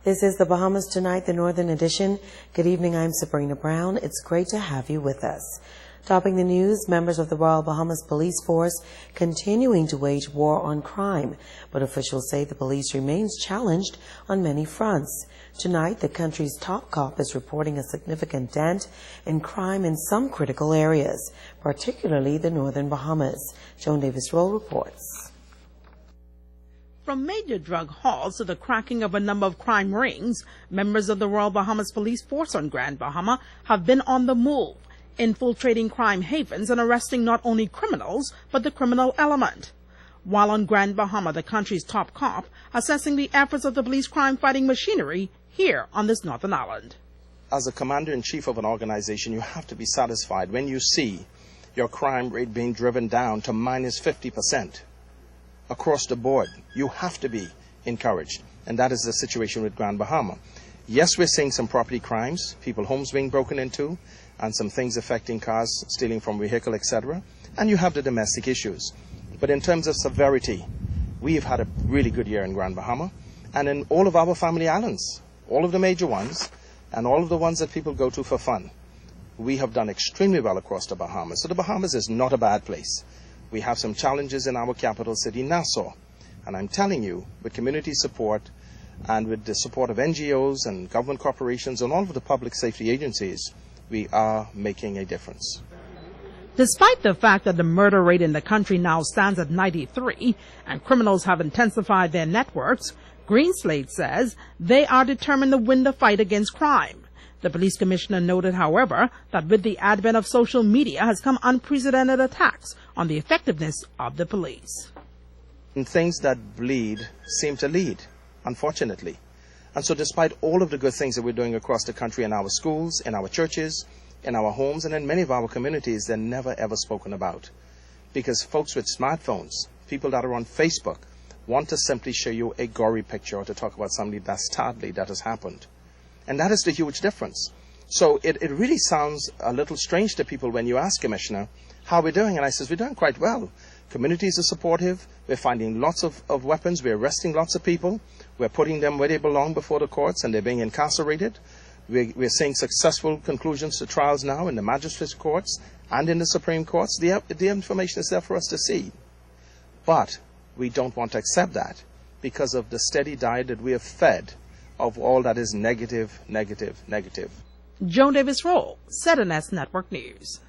This is the Bahamas Tonight, the Northern Edition. Good evening, I'm Sabrina Brown. It's great to have you with us. Topping the news, members of the Royal Bahamas Police Force continuing to wage war on crime, but officials say the police remains challenged on many fronts. Tonight, the country's top cop is reporting a significant dent in crime in some critical areas, particularly the Northern Bahamas. Joan Davis-Roll reports. From major drug hauls to the cracking of a number of crime rings, members of the Royal Bahamas Police Force on Grand Bahama have been on the move, infiltrating crime havens and arresting not only criminals, but the criminal element. While on Grand Bahama, the country's top cop assessing the efforts of the police crime-fighting machinery here on this northern island. As a commander-in-chief of an organization, you have to be satisfied when you see your crime rate being driven down to minus 50%. Across the board, you have to be encouraged, and that is the situation with Grand Bahama. Yes, we're seeing some property crimes, people homes being broken into, and some things affecting cars, stealing from vehicle, etc. And you have the domestic issues. But in terms of severity, we've had a really good year in Grand Bahama, and in all of our family islands, all of the major ones, and all of the ones that people go to for fun. We have done extremely well across the Bahamas. So the Bahamas is not a bad place. We have some challenges in our capital city, Nassau. And I'm telling you, with community support and with the support of NGOs and government corporations and all of the public safety agencies, we are making a difference. Despite the fact that the murder rate in the country now stands at 93 and criminals have intensified their networks, Greenslade says they are determined to win the fight against crime. The police commissioner noted, however, that with the advent of social media has come unprecedented attacks on the effectiveness of the police. And things that bleed seem to lead, unfortunately. And so despite all of the good things that we're doing across the country in our schools, in our churches, in our homes, and in many of our communities, they're never ever spoken about. Because folks with smartphones, people that are on Facebook, want to simply show you a gory picture or to talk about somebody dastardly that has happened. And that is the huge difference. So it really sounds a little strange to people when you ask, Commissioner, how we're doing. And I says, we're doing quite well. Communities are supportive. We're finding lots of weapons. We're arresting lots of people. We're putting them where they belong before the courts, and they're being incarcerated. We're seeing successful conclusions to trials now in the magistrates' courts and in the Supreme Courts. The information is there for us to see. But we don't want to accept that because of the steady diet that we have fed of all that is negative, negative, negative. Joan Davis-Roll, ZNS Network News.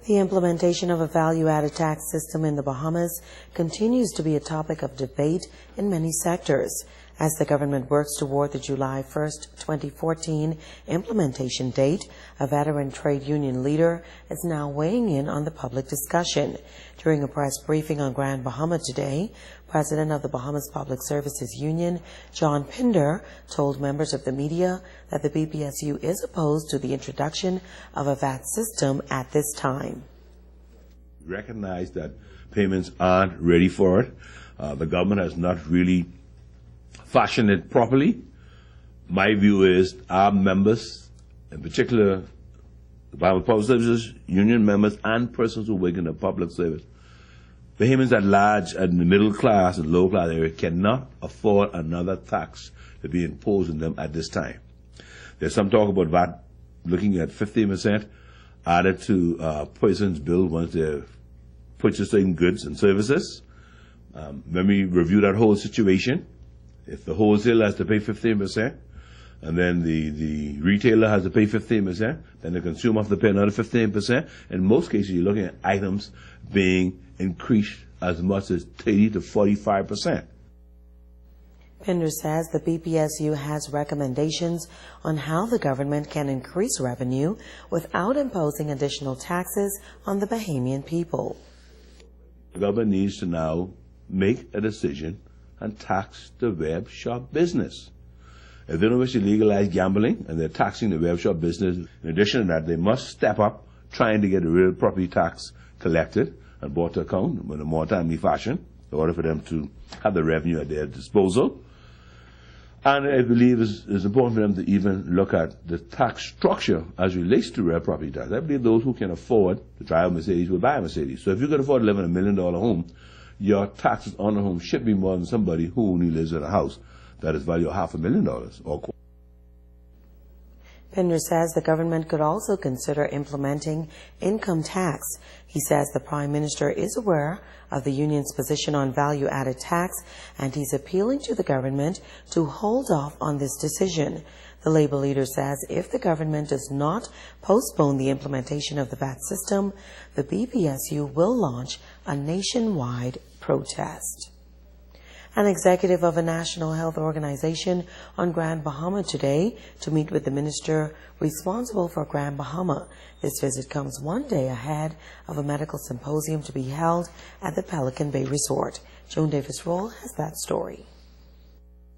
The implementation of a value-added tax system in the Bahamas continues to be a topic of debate in many sectors. As the government works toward the July 1st, 2014 implementation date, a veteran trade union leader is now weighing in on the public discussion. During a press briefing on Grand Bahama today, President of the Bahamas Public Services Union, John Pinder, told members of the media that the BPSU is opposed to the introduction of a VAT system at this time. We recognize that payments aren't ready for it. The government has not really fashioned it properly. My view is our members, in particular the Bahamas Public Services Union members and persons who work in the public service, Bahamians at large and the middle class and low class area cannot afford another tax to be imposed on them at this time. There's some talk about VAT looking at 15% added to a person's bill once they're purchasing goods and services. When we review that whole situation, if the wholesaler has to pay 15%, and then the retailer has to pay 15%, then the consumer has to pay another 15%. In most cases, you're looking at items being increased as much as 30 to 45%. Pinder says the BPSU has recommendations on how the government can increase revenue without imposing additional taxes on the Bahamian people. The government needs to now make a decision and tax the web shop business. If they don't wish to legalize gambling and they're taxing the web shop business, in addition to that, they must step up trying to get the real property tax collected and brought to account in a more timely fashion in order for them to have the revenue at their disposal. And I believe it's important for them to even look at the tax structure as relates to real property tax. I believe those who can afford to drive a Mercedes will buy a Mercedes. So if you can afford to live in $1 million home, your taxes on the home should be more than somebody who only lives in a house that is valued at $500,000 or. Pender says the government could also consider implementing income tax. He says the Prime Minister is aware of the union's position on value-added tax, and he's appealing to the government to hold off on this decision. The Labour leader says if the government does not postpone the implementation of the VAT system, the BPSU will launch a nationwide protest. An executive of a national health organization on Grand Bahama today to meet with the minister responsible for Grand Bahama. This visit comes one day ahead of a medical symposium to be held at the Pelican Bay Resort. Joan Davis-Roll has that story.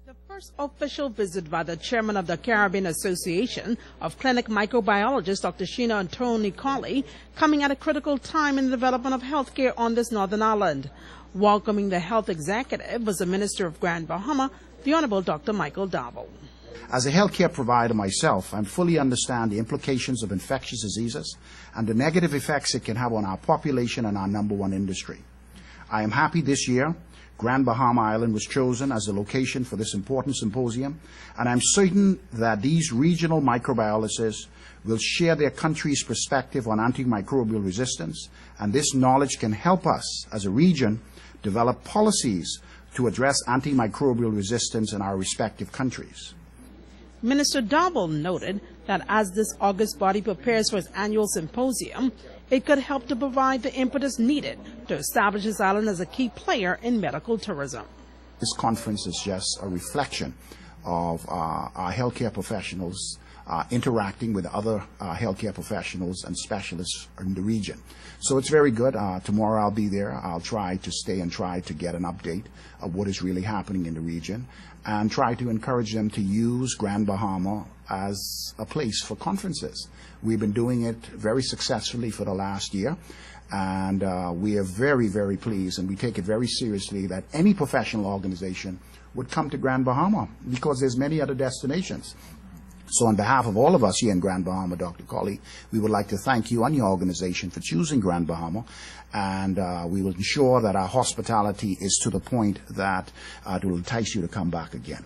The first official visit by the chairman of the Caribbean Association of Clinic Microbiologist, Dr. Sheena Antoni-Colley, coming at a critical time in the development of healthcare on this northern island. Welcoming the health executive was the Minister of Grand Bahama, the Honorable Dr. Michael Darville. As a healthcare provider myself, I fully understand the implications of infectious diseases and the negative effects it can have on our population and our number one industry. I am happy this year Grand Bahama Island was chosen as the location for this important symposium, and I'm certain that these regional microbiologists will share their country's perspective on antimicrobial resistance, and this knowledge can help us as a region develop policies to address antimicrobial resistance in our respective countries. Minister Darville noted that as this August body prepares for its annual symposium, it could help to provide the impetus needed to establish this island as a key player in medical tourism. This conference is just a reflection of our healthcare professionals interacting with other healthcare professionals and specialists in the region. So it's very good. Tomorrow I'll be there. I'll try to stay and try to get an update of what is really happening in the region and try to encourage them to use Grand Bahama as a place for conferences. We've been doing it very successfully for the last year, and we are very, very pleased, and we take it very seriously that any professional organization would come to Grand Bahama because there's many other destinations. So on behalf of all of us here in Grand Bahama, Dr. Colley, we would like to thank you and your organization for choosing Grand Bahama, and we will ensure that our hospitality is to the point that it will entice you to come back again.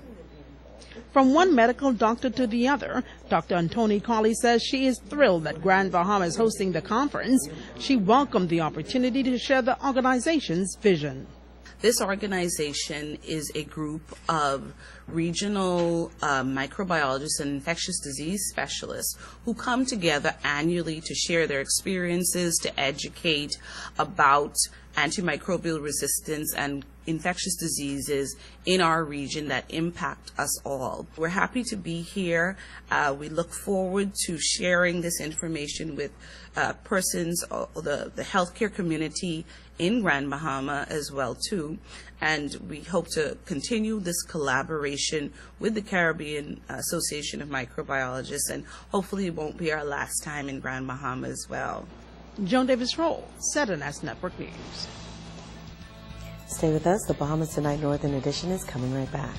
From one medical doctor to the other, Dr. Antoni-Colley says she is thrilled that Grand Bahama is hosting the conference. She welcomed the opportunity to share the organization's vision. This organization is a group of regional microbiologists and infectious disease specialists who come together annually to share their experiences, to educate about antimicrobial resistance and infectious diseases in our region that impact us all. We're happy to be here. We look forward to sharing this information with persons, the healthcare community in Grand Bahama as well too, and we hope to continue this collaboration with the Caribbean Association of Microbiologists, and hopefully it won't be our last time in Grand Bahama as well. Joan Davis-Roll, ZNS Network News. Stay with us. The Bahamas Tonight Northern Edition is coming right back.